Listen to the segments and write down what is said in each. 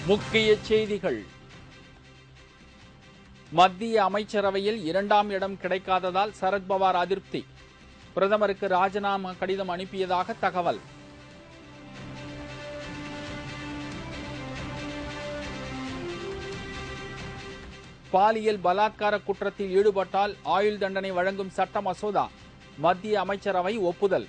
முக்கிய செய்திகள். மத்திய அமைச்சரவையில் 2ஆம் இடம் கிடைக்காததால் சரத்பவார் அதிருப்தி. பிரதமருக்கு ராஜினாமா கடிதம் அனுப்பியதாக தகவல். பாலியல் பலாத்கார குற்றத்தில் ஈடுபட்டால் ஆயுள் தண்டனை வழங்கும் சட்ட மசோதா மத்திய அமைச்சரவை ஒப்புதல்.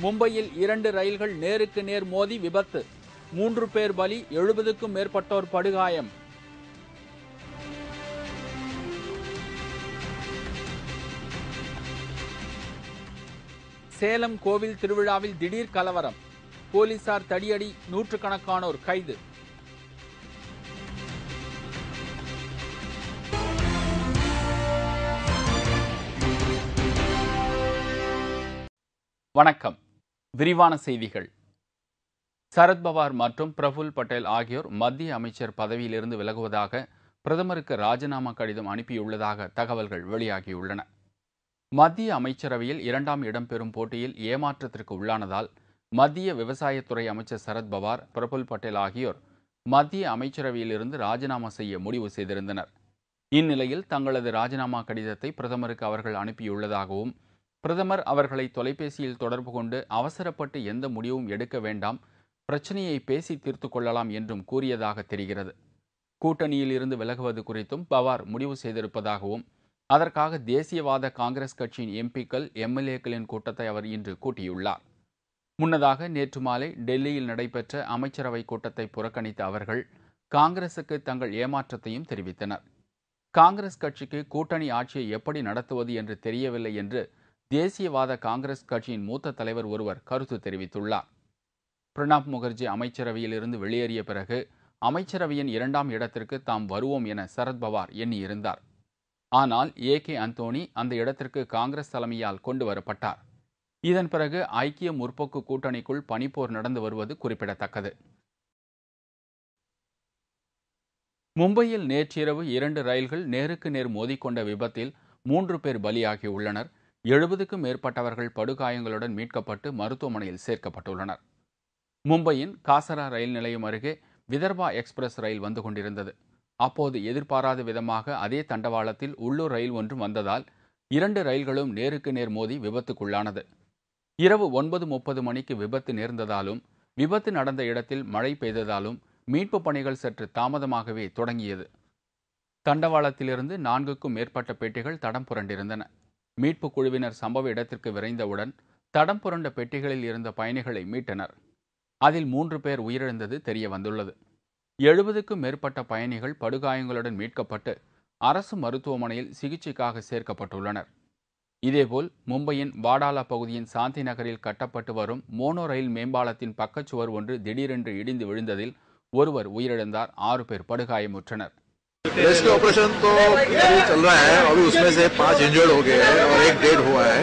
மும்பையில் 2 ரயில்கள் நேருக்கு நேர் மோதி விபத்து. 3 பேர் பலி, 70க்கும் மேற்பட்டோர் படுகாயம். சேலம் கோவில் திருவிழாவில் திடீர் கலவரம். போலீசார் தடியடி, நூற்றுக்கணக்கானோர் கைது. வணக்கம். விரிவான செய்திகள். சரத்பவார் மற்றும் பிரஃபுல் பட்டேல் ஆகியோர் மத்திய அமைச்சர் பதவியிலிருந்து விலகுவதாக பிரதமருக்கு ராஜினாமா கடிதம் அனுப்பியுள்ளதாக தகவல்கள் வெளியாகியுள்ளன. மத்திய அமைச்சரவையில் 2ஆம் இடம் பெறும் போட்டியில் ஏமாற்றத்திற்கு உள்ளானதால் மத்திய விவசாயத்துறை அமைச்சர் சரத்பவார், பிரஃபுல் பட்டேல் ஆகியோர் மத்திய அமைச்சரவையிலிருந்து ராஜினாமா செய்ய முடிவு செய்திருந்தனர். இந்நிலையில் தங்களது ராஜினாமா கடிதத்தை பிரதமருக்கு அவர்கள் அனுப்பியுள்ளதாகவும், பிரதமர் அவர்களை தொலைபேசியில் தொடர்பு கொண்டு அவசரப்பட்டு எந்த முடிவும் எடுக்க வேண்டாம், பிரச்சனையை பேசி தீர்த்து கொள்ளலாம் என்றும் கூறியதாக தெரிகிறது. கூட்டணியில் இருந்து விலகுவது குறித்தும் பவார் முடிவு செய்திருப்பதாகவும், அதற்காக தேசியவாத காங்கிரஸ் கட்சியின் எம்பிக்கள், எம்எல்ஏக்களின் கூட்டத்தை அவர் இன்று கூட்டியுள்ளார். முன்னதாக நேற்று மாலை டெல்லியில் நடைபெற்ற அமைச்சரவை கூட்டத்தை புறக்கணித்த அவர்கள் காங்கிரசுக்கு தங்கள் ஏமாற்றத்தையும் தெரிவித்தனர். காங்கிரஸ் கட்சிக்கு கூட்டணி ஆட்சியை எப்படி நடத்துவது என்று தெரியவில்லை என்று தேசியவாத காங்கிரஸ் கட்சியின் மூத்த தலைவர் ஒருவர் கருத்து தெரிவித்துள்ளார். பிரணாப் முகர்ஜி அமைச்சரவையில் இருந்து வெளியேறிய பிறகு அமைச்சரவையின் 2ஆம் இடத்திற்கு தாம் வருவோம் என சரத்பவார் எண்ணியிருந்தார். ஆனால் ஏகே அந்தோணி அந்த இடத்திற்கு காங்கிரஸ் தலைமையால் கொண்டு வரப்பட்டார். இதன் பிறகு ஐக்கிய முற்போக்கு கூட்டணிக்குள் பனிப்போர் நடந்து வருவது குறிப்பிடத்தக்கது. மும்பையில் நேற்றிரவு 2 ரயில்கள் நேருக்கு நேர் மோதிக்கொண்ட விபத்தில் 3 பேர் பலியாகியுள்ளனர். 70க்கும் மேற்பட்டவர்கள் படுகாயங்களுடன் மீட்கப்பட்டு மருத்துவமனையில் சேர்க்கப்பட்டுள்ளனர். மும்பையின் காசரா ரயில் நிலையம் அருகே விதர்பா எக்ஸ்பிரஸ் ரயில் வந்து கொண்டிருந்தது. அப்போது எதிர்பாராத விதமாக அதே தண்டவாளத்தில் உள்ளூர் ரயில் ஒன்றும் வந்ததால் 2 ரயில்களும் நேருக்கு நேர் மோதி விபத்துக்குள்ளானது. இரவு 9:30 மணிக்கு விபத்து நேர்ந்ததாலும், விபத்து நடந்த இடத்தில் மழை பெய்ததாலும் மீட்பு பணிகள் சற்று தாமதமாகவே தொடங்கியது. தண்டவாளத்திலிருந்து 4க்கும் மேற்பட்ட பெட்டிகள் தடம் புரண்டிருந்தன. மீட்பு குழுவினர் சம்பவ இடத்திற்கு விரைந்தவுடன் தடம் புரண்ட பெட்டிகளில் இருந்த பயணிகளை மீட்டனர். அதில் 3 பேர் உயிரிழந்தது தெரிய வந்துள்ளது. 70க்கும் மேற்பட்ட பயணிகள் படுகாயங்களுடன் மீட்கப்பட்டு அரசு மருத்துவமனையில் சிகிச்சைக்காக சேர்க்கப்பட்டுள்ளனர். இதேபோல் மும்பையின் வாடாலா பகுதியின் சாந்தி நகரில் கட்டப்பட்டு வரும் மோனோ ரயில் மேம்பாலத்தின் பக்கச்சுவர் ஒன்று திடீரென்று இடிந்து விழுந்ததில் ஒருவர் உயிரிழந்தார். 6 பேர் படுகாயமுற்றனர். रेस्क्यू ऑपरेशन तो अभी चल रहा है. अभी उसमें से 5 इंजर्ड हो गए हैं और 1 डेड हुआ है.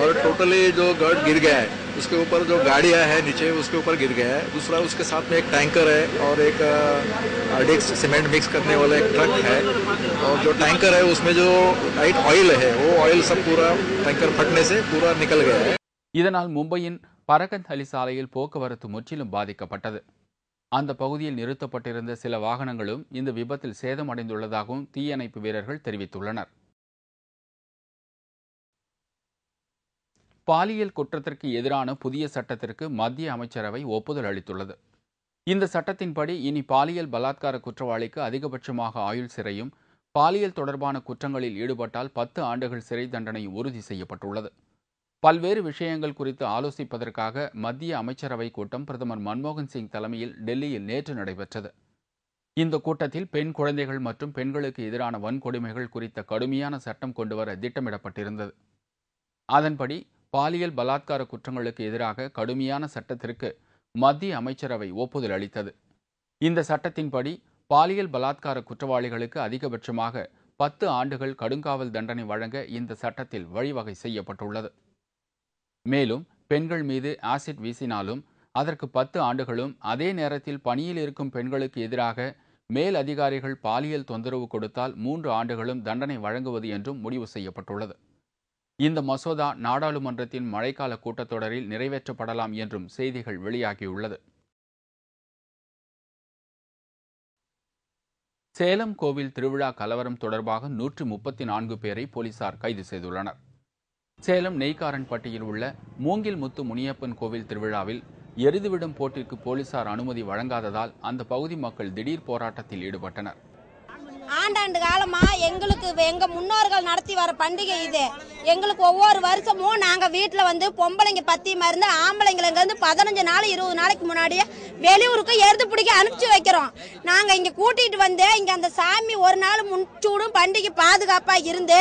और टोटली जो गर्ड गिर गया है उसके ऊपर जो गाड़ियां है नीचे उसके ऊपर गिर गया है. दूसरा उसके साथ में एक टैंकर है और एक डिक्स सीमेंट मिक्स करने वाला एक ट्रक है. और जो टैंकर है उसमें जो लाइट ऑयल है वो ऑयल सब पूरा टैंकर फटने से पूरा निकल गया है. இதனால் மும்பையின் பரகந்த் அலி சாலையில் போக்குவரத்து முற்றிலும் பாதிக்கப்பட்டது. அந்த பகுதியில் நிறுத்தப்பட்டிருந்த சில வாகனங்களும் இந்த விபத்தில் சேதமடைந்துள்ளதாகவும் தீயணைப்பு வீரர்கள் தெரிவித்துள்ளனர். பாலியல் குற்றத்திற்கு எதிரான புதிய சட்டத்திற்கு மத்திய அமைச்சரவை ஒப்புதல் அளித்துள்ளது. இந்த சட்டத்தின்படி இனி பாலியல் பலாத்கார குற்றவாளிக்கு அதிகபட்சமாக ஆயுள் சிறையும், பாலியல் தொடர்பான குற்றங்களில் ஈடுபட்டால் 10 ஆண்டுகள் சிறை தண்டனையும் உறுதி செய்யப்பட்டுள்ளது. பல்வேறு விஷயங்கள் குறித்து ஆலோசிப்பதற்காக மத்திய அமைச்சரவை கூட்டம் பிரதமர் மன்மோகன் சிங் தலைமையில் டெல்லியில் நேற்று நடைபெற்றது. இந்த கூட்டத்தில் பெண் குழந்தைகள் மற்றும் பெண்களுக்கு எதிரான வன்கொடுமைகள் குறித்த கடுமையான சட்டம் கொண்டுவர திட்டமிடப்பட்டிருந்தது. அதன்படி பாலியல் பலாத்கார குற்றங்களுக்கு எதிராக கடுமையான சட்டத்திற்கு மத்திய அமைச்சரவை ஒப்புதல் அளித்தது. இந்த சட்டத்தின்படி பாலியல் பலாத்கார குற்றவாளிகளுக்கு அதிகபட்சமாக 10 ஆண்டுகள் கடுங்காவல் தண்டனை வழங்க இந்த சட்டத்தில் வழிவகை செய்யப்பட்டுள்ளது. மேலும் பெண்கள் மீது ஆசிட் வீசினாலும் அதற்கு 10 ஆண்டுகளும், அதே நேரத்தில் பணியில் இருக்கும் பெண்களுக்கு எதிராக மேல் அதிகாரிகள் பாலியல் தொந்தரவு கொடுத்தால் 3 ஆண்டுகளும் தண்டனை வழங்குவது என்றும் முடிவு செய்யப்பட்டுள்ளது. இந்த மசோதா நாடாளுமன்றத்தின் மழைக்கால கூட்டத்தொடரில் நிறைவேற்றப்படலாம் என்றும் செய்திகள் வெளியாகியுள்ளது. சேலம் கோவில் திருவிழா கலவரம் தொடர்பாக 134 பேரை போலீசார் கைது செய்துள்ளனர். சேலம் நெய்க்காரன்பட்டியில் உள்ள மூங்கில் முத்து முனியப்பன் கோவில் திருவிழாவில் எருதுவிடும் போட்டிற்கு போலீசார் அனுமதி வழங்காததால் அந்த பகுதி மக்கள் திடீர் போராட்டத்தில் ஈடுபட்டனர். ஆண்டாண்டு காலமா எங்களுக்கு எங்க முன்னோர்கள் நடத்தி வர பண்டிகை இது. எங்களுக்கு ஒவ்வொரு வருஷமும் நாங்க வீட்டுல வந்து பொம்பளைங்க பத்தியமா இருந்து ஆம்பளைங்க இருந்து 15 நாள் 20 நாளைக்கு முன்னாடியே வெளியூருக்கு எருது பிடிக்க அனுப்பிச்சு வைக்கிறோம். நாங்க இங்க கூட்டிட்டு வந்து இங்க அந்த சாமி ஒரு நாள் முன்சூடும் பண்டிகை பாதுகாப்பா இருந்து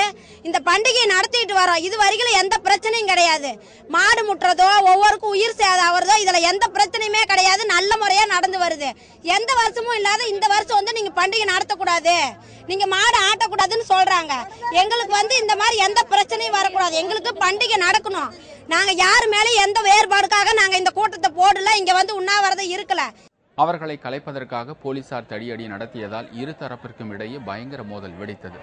இந்த பண்டிகையை நடத்திட்டு வரோம். இது வரைக்கும் எந்த பிரச்சனையும் கிடையாது. மாடு முட்டுறதோ ஒவ்வொருக்கும் உயிர் சேதம் ஆகுறதோ இதுல எந்த பிரச்சனையுமே கிடையாது. நல்ல முறையா நடந்து வருது. எந்த வருஷமும் இல்லாத இந்த வருஷம் வந்து நீங்க பண்டிகை நடத்தக்கூடாது, நீங்க மாடு ஆட்டக்கூடாதுன்னு சொல்றாங்க. எங்களுக்கு வந்து இந்த மாதிரி எந்த பிரச்சனையும் வரக்கூடாது. எங்களுக்கு பண்டிகை நடக்கணும். நாங்க யாரு மேல எந்த வேறுபாடுக்காக நாங்க இந்த கூட்டத்தை போடல, இங்க வந்து உண்ணாவிரதம் இருக்கல. அவர்களை கலைப்பதற்காக போலீசார் தடியடி நடத்தியதால் இரு தரப்பிற்கும் இடையே பயங்கர மோதல் வெடித்தது.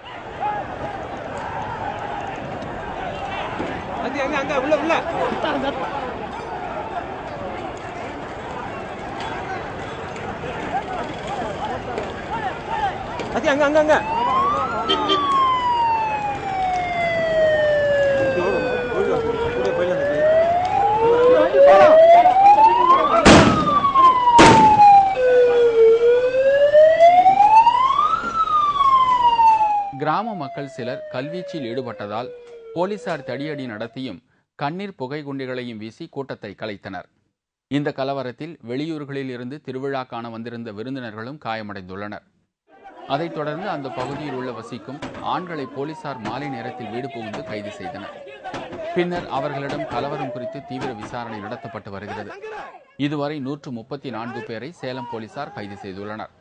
கிராம மக்கள் சிலர் கல்வீச்சில் ஈடுபட்டதால் போலீசார் தடியடி நடத்தியும் கண்ணீர் புகை குண்டுகளையும் வீசி கூட்டத்தை கலைத்தனர். இந்த கலவரத்தில் வெளியூர்களில் இருந்து திருவிழா காண வந்திருந்த விருந்தினர்களும் காயமடைந்துள்ளனர். அதைத் தொடர்ந்து அந்த பகுதியில் உள்ள வசிக்கும் ஆண்களை போலீசார் மாலை நேரத்தில் வீடு புகுந்து கைது செய்தனர். பின்னர் அவர்களிடம் கலவரம் குறித்து தீவிர விசாரணை நடத்தப்பட்டு வருகிறது. இதுவரை 134 பேரை சேலம் போலீசார் கைது செய்துள்ளனர்.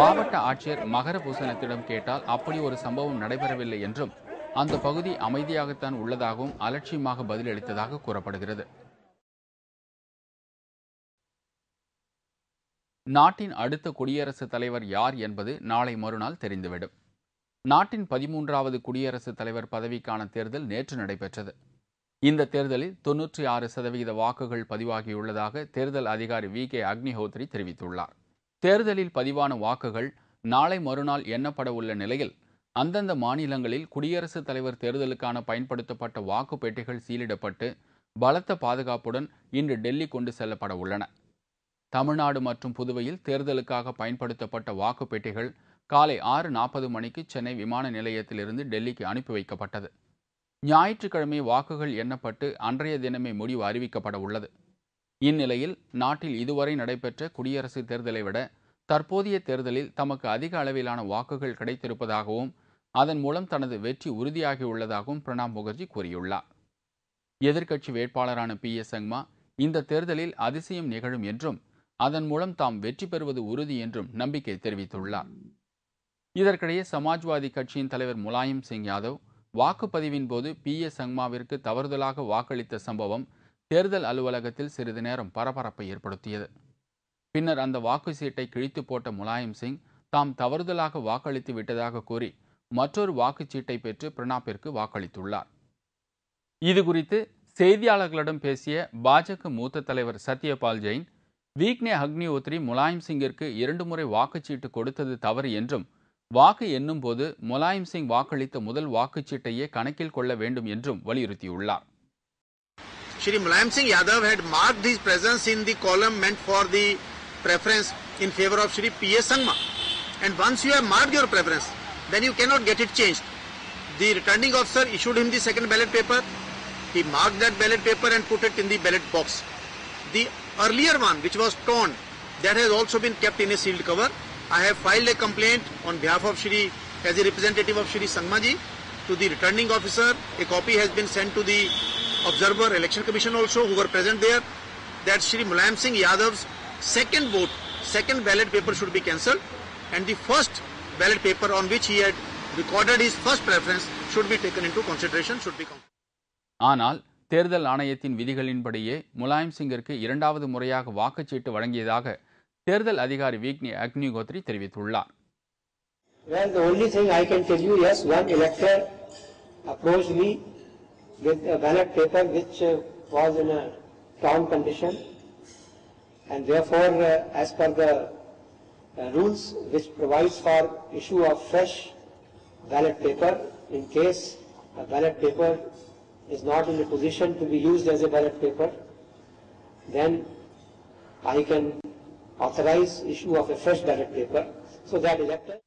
மாவட்ட ஆட்சியர் மகர பூசணத்திடம் கேட்டால் அப்படி ஒரு சம்பவம் நடைபெறவில்லை என்றும் அந்த பகுதி அமைதியாகத்தான் உள்ளதாகவும் அலட்சியமாக பதிலளித்ததாக கூறப்படுகிறது. நாட்டின் அடுத்த குடியரசுத் தலைவர் யார் என்பது நாளை மறுநாள் தெரிந்துவிடும். நாட்டின் 13வது குடியரசுத் தலைவர் பதவிக்கான தேர்தல் நேற்று நடைபெற்றது. இந்த தேர்தலில் 96% வாக்குகள் பதிவாகியுள்ளதாக தேர்தல் அதிகாரி வி கே அக்னிஹோத்ரி தெரிவித்துள்ளார். தேர்தலில் பதிவான வாக்குகள் நாளை மறுநாள் எண்ணப்பட உள்ள நிலையில் அந்தந்த மாநிலங்களில் குடியரசுத் தலைவர் தேர்தலுக்கான பயன்படுத்தப்பட்ட வாக்கு பெட்டிகள் சீலிடப்பட்டு பலத்த பாதுகாப்புடன் இன்று டெல்லி கொண்டு செல்லப்பட உள்ளன. தமிழ்நாடு மற்றும் புதுவையில் தேர்தலுக்காக பயன்படுத்தப்பட்ட வாக்கு பெட்டிகள் காலை 6:40 மணிக்கு சென்னை விமான நிலையத்திலிருந்து டெல்லிக்கு அனுப்பி வைக்கப்பட்டது. ஞாயிற்றுக்கிழமை வாக்குகள் எண்ணப்பட்டு அன்றைய தினமே முடிவு அறிவிக்கப்பட உள்ளது. இந்நிலையில் நாட்டில் இதுவரை நடைபெற்ற குடியரசுத் தேர்தலை விட தற்போதைய தேர்தலில் தமக்கு அதிக அளவிலான வாக்குகள் கிடைத்திருப்பதாகவும் அதன் மூலம் தனது வெற்றி உறுதியாகியுள்ளதாகவும் பிரணாப் முகர்ஜி கூறியுள்ளார். எதிர்க்கட்சி வேட்பாளரான PS சங்மா இந்த தேர்தலில் அதிசயம் நிகழும் என்றும் அதன் மூலம் தாம் வெற்றி பெறுவது உறுதி என்றும் நம்பிக்கை தெரிவித்துள்ளார். இதற்கிடையே சமாஜ்வாதி கட்சியின் தலைவர் முலாயம் சிங் யாதவ் வாக்குப்பதிவின் போது PS சங்மாவிற்கு தவறுதலாக வாக்களித்த சம்பவம் தேர்தல் அலுவலகத்தில் சிறிது நேரம் பரபரப்பை ஏற்படுத்தியது. பின்னர் அந்த வாக்கு சீட்டை கிழித்து போட்ட முலாயம் சிங் தாம் தவறுதலாக வாக்களித்து விட்டதாக கூறி மற்றொரு வாக்குச்சீட்டை பெற்று பிரணாப்பிற்கு வாக்களித்துள்ளார். இதுகுறித்து செய்தியாளர்களிடம் பேசிய பாஜக மூத்த தலைவர் சத்யபால் ஜெயின், வீக்னே அக்னிஹோத்ரி முலாயம் சிங்கிற்கு 2 முறை வாக்குச்சீட்டு கொடுத்தது தவறு என்றும் வாக்கு எண்ணும் போது முலாயம் சிங் வாக்களித்த முதல் வாக்குச்சீட்டையே கணக்கில் கொள்ள வேண்டும் என்றும் வலியுறுத்தியுள்ளார். Shri Mulayam Singh Yadav had marked his presence in the column meant for the preference in favor of Shri PS Sangma. And once you have marked your preference, then you cannot get it changed. The returning officer issued him the second ballot paper. He marked that ballot paper and put it in the ballot box. The earlier one, which was torn, that has also been kept in a sealed cover. I have filed a complaint on behalf of Shri, as a representative of Shri Sangma ji, to the returning officer. A copy has been sent to the Observer Election Commission also, who were present there, that Shri Mulayam Singh Yadav's second vote, second ballot paper should be cancelled, and the first ballot paper on which he had recorded his first preference should be taken into consideration, should be counted. ஆனால் தேர்தல் ஆணையத்தின் விதிகளின்படியே முலாயம் சிங்கிற்கு 2வது முறையாக வாக்குச்சீட்டு வழங்கியதாக தேர்தல் அதிகாரி விக்னி அக்னிஹோத்ரி தெரிவித்துள்ளார். Well, the only thing I can tell you, yes, one elector approached me with a ballot paper which was in a torn condition, and therefore, as per the rules which provides for issue of fresh ballot paper, in case a ballot paper is not in a position to be used as a ballot paper, then I can authorize issue of a fresh ballot paper, so that elector.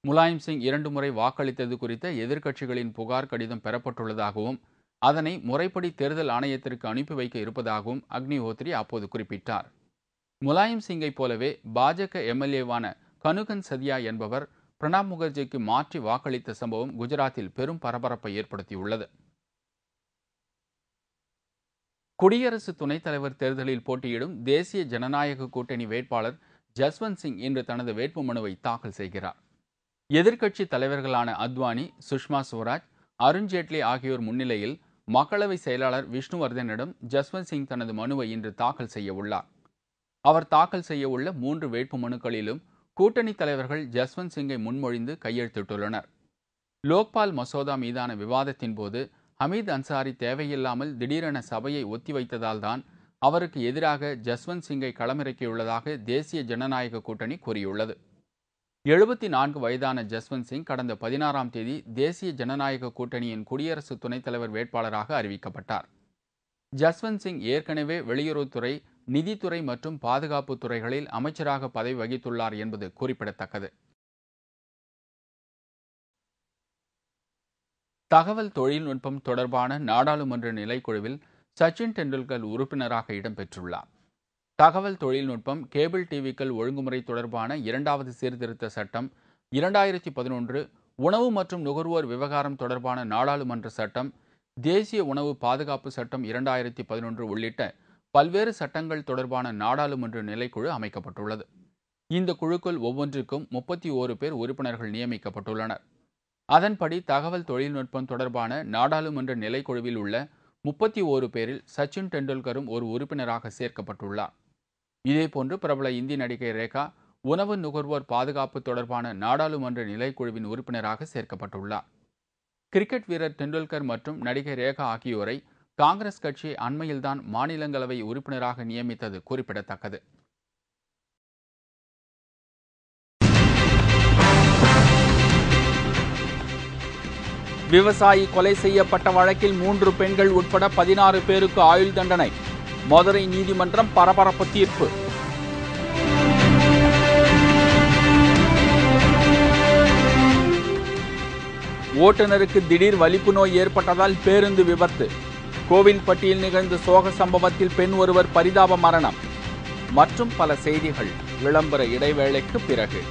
Mulayam Singh 2 முறை வாக்களித்தது குறித்த எதிர்க்கட்சிகளின் புகார் கடிதம் பெறப்பட்டுள்ளதாகவும் அதனை முறைப்படி தேர்தல் ஆணையத்திற்கு அனுப்பி வைக்க இருப்பதாகவும் அக்னிஹோத்ரி அப்போது குறிப்பிட்டார். முலாயம் சிங்கை போலவே பாஜக எம்எல்ஏவான கனுகன் சதியா என்பவர் பிரணாப் முகர்ஜிக்கு மாற்றி வாக்களித்த சம்பவம் குஜராத்தில் பெரும் பரபரப்பை ஏற்படுத்தியுள்ளது. குடியரசு துணைத் தலைவர் தேர்தலில் போட்டியிடும் தேசிய ஜனநாயக கூட்டணி வேட்பாளர் ஜஸ்வந்த் சிங் இன்று தனது வேட்புமனுவை தாக்கல் செய்கிறார். எதிர்க்கட்சி தலைவர்களான அத்வானி, சுஷ்மா ஸ்வராஜ், அருண்ஜேட்லி ஆகியோர் முன்னிலையில் மக்களவை செயலாளர் விஷ்ணுவர்தனிடம் ஜஸ்வந்த் சிங் தனது மனுவை இன்று தாக்கல் செய்ய உள்ளார். அவர் தாக்கல் செய்ய உள்ள 3 வேட்பு மனுக்களிலும் கூட்டணி தலைவர்கள் ஜஸ்வந்த் சிங்கை முன்மொழிந்து கையெழுத்திட்டுள்ளனர். லோக்பால் மசோதா மீதான விவாதத்தின் போது ஹமீத் அன்சாரி தேவையில்லாமல் திடீரென சபையை ஒத்திவைத்ததால் தான் அவருக்கு எதிராக ஜஸ்வந்த் சிங்கை களமிறக்கியுள்ளதாக தேசிய ஜனநாயக கூட்டணி கூறியுள்ளது. 74 வயதான ஜஸ்வந்த் சிங் கடந்த 16ஆம் தேதி தேசிய ஜனநாயக கூட்டணியின் குடியரசு துணைத் தலைவர் வேட்பாளராக அறிவிக்கப்பட்டார். ஜஸ்வந்த் சிங் ஏற்கனவே வெளியுறவுத்துறை, நிதித்துறை மற்றும் பாதுகாப்பு துறைகளில் அமைச்சராக பதவி வகித்துள்ளார் என்பது குறிப்பிடத்தக்கது. தகவல் தொழில்நுட்பம் தொடர்பான நாடாளுமன்ற நிலைக்குழுவில் சச்சின் டெண்டுல்கர் உறுப்பினராக இடம்பெற்றுள்ளார். தகவல் தொழில்நுட்பம், கேபிள் டிவிக்கள் ஒழுங்குமுறை தொடர்பான 2வது சீர்திருத்த சட்டம் 2011, உணவு மற்றும் நுகர்வோர் விவகாரம் தொடர்பான நாடாளுமன்ற சட்டம், தேசிய உணவு பாதுகாப்பு சட்டம் 2011 உள்ளிட்ட பல்வேறு சட்டங்கள் தொடர்பான நாடாளுமன்ற நிலைக்குழு அமைக்கப்பட்டுள்ளது. இந்த குழுக்கள் ஒவ்வொன்றுக்கும் 31 பேர் உறுப்பினர்கள் நியமிக்கப்பட்டுள்ளனர். அதன்படி தகவல் தொழில்நுட்பம் தொடர்பான நாடாளுமன்ற நிலைக்குழுவில் உள்ள 31 பேரில் சச்சின் டெண்டுல்கரும் ஒரு உறுப்பினராக சேர்க்கப்பட்டுள்ளார். இதேபோன்று பிரபல இந்தி நடிகை ரேகா உணவு நுகர்வோர் பாதுகாப்பு தொடர்பான நாடாளுமன்ற நிலைக்குழுவின் உறுப்பினராக சேர்க்கப்பட்டுள்ளார். கிரிக்கெட் வீரர் டெண்டுல்கர் மற்றும் நடிகை ரேகா ஆகியோரை காங்கிரஸ் கட்சி அண்மையில்தான் மாநிலங்களவை உறுப்பினராக நியமித்தது குறிப்பிடத்தக்கது. விவசாயி கொலை செய்யப்பட்ட வழக்கில் 3 பெண்கள் உட்பட 16 பேருக்கு ஆயுள் தண்டனை. மதுரை நீதிமன்றம் பரபரப்பு தீர்ப்பு. ஓட்டுநருக்கு திடீர் வலிப்பு நோய் ஏற்பட்டதால் பேருந்து விபத்து. கோவில்பட்டியில் நிகழ்ந்த சோக சம்பவத்தில் பெண் ஒருவர் பரிதாப மரணம். மற்றும் பல செய்திகள் விளம்பர இடைவேளைக்கு பிறகு.